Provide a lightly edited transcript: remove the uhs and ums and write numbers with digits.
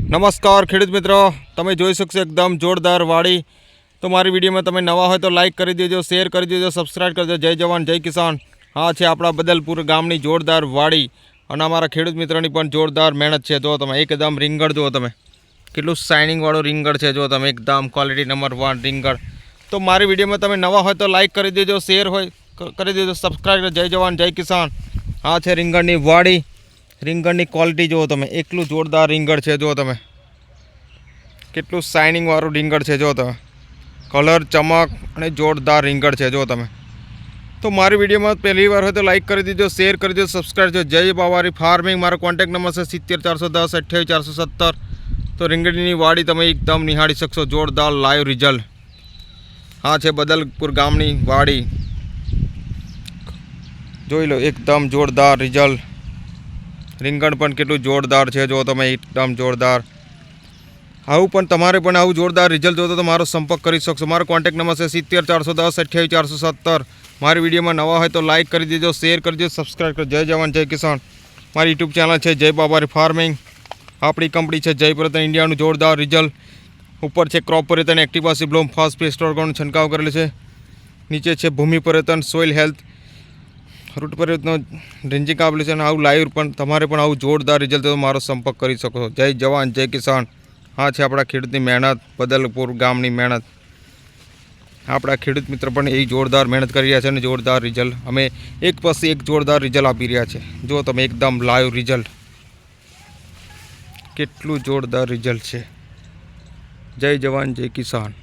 નમસ્કાર ખેડૂત મિત્રો, તમે જોઈ શકશો એકદમ જોરદાર વાડી. તો મારી વિડીયોમાં તમે નવા હોય તો લાઇક કરી દેજો, શેર કરી દેજો, સબસ્ક્રાઈબ કરી દેજો. જય જવાન જય કિસાન. હા છે આપણા બદલપુર ગામની જોરદાર વાડી અને અમારા ખેડૂત મિત્રોની પણ જોરદાર મહેનત છે. જો તમે એકદમ રીંગણ જુઓ, તમે કેટલું શાઇનિંગવાળું રીંગણ છે. જો તમે એકદમ ક્વોલિટી નંબર 1 રીંગણ. તો મારી વિડીયોમાં તમે નવા હોય તો લાઇક કરી દેજો, શેર હોય કરી દેજો, સબસ્ક્રાઈબ. જય જવાન જય કિસાન. આ છે રીંગણની વાડી. રીંગણની ક્વોલિટી જુઓ તમે, એટલું જોરદાર રીંગણ છે. જુઓ તમે કેટલું શાઇનિંગવાળું રીંગણ છે. જો તમે કલર ચમક અને જોરદાર રીંગણ છે. જો તમે તો મારી વિડીયોમાં પહેલી વાર હોય તો લાઇક કરી દેજો, શેર કરી દેજો, સબસ્ક્રાઈબ કરજો. જય બાવારી ફાર્મિંગ. મારો કોન્ટેક્ટ નંબર છે 70 410 28 417. તો રીંગણીની વાડી તમે એકદમ નિહાળી શકશો. જોરદાર લાઈવ રિઝલ્ટ. હા છે બદલપુર ગામની વાડી. જોઈ લો એકદમ જોરદાર રિઝલ્ટ. રીંગણ પણ કેટલું જોરદાર છે. જો તમે એકદમ જોરદાર. આવું પણ તમારે પણ આવું જોરદાર રિઝલ્ટ જોતો તો મારો સંપર્ક કરી શકશો. મારો કોન્ટેક્ટ નંબર છે 70 410 28 417. મારી વિડીયોમાં નવા હોય તો લાઇક કરી દેજો, શેર કરી દેજો, સબસ્ક્રાઈબ કરજો. જય જવાન જય કિસાન. મારી યુટ્યુબ ચેનલ છે જય બાબારી ફાર્મિંગ. આપણી કંપની છે જય પ્રયત્ન ઇન્ડિયાનું જોરદાર રિઝલ્ટ. ઉપર છે ક્રોપ પરિવર્તન, એક્ટિવાસી બ્લોમ, ફાસ્ટ પેસ્ટ ઓર્ગન છંટકાવ કરેલો છે. નીચે છે ભૂમિ પરિવર્તન, સોઇલ હેલ્થ, રૂટ પરિવર્તન ડ્રિન્ચિંગ આપેલું છે. અને આવું લાઈવ પણ તમારે પણ આવું જોરદાર રિઝલ્ટ તો મારો સંપર્ક કરી શકો. જય જવાન જય કિસાન. હા છે આપણા ખેડૂતની મહેનત, બદલપુર ગામની મહેનત. આપણા ખેડૂત મિત્ર પણ એ જોરદાર મહેનત કરી રહ્યા છે અને જોરદાર રિઝલ્ટ અમે એક પછી એક જોરદાર રિઝલ્ટ આપી રહ્યા છે. જો તમે એકદમ લાઈવ રિઝલ્ટ, કેટલું જોરદાર રિઝલ્ટ છે. જય જવાન જય કિસાન.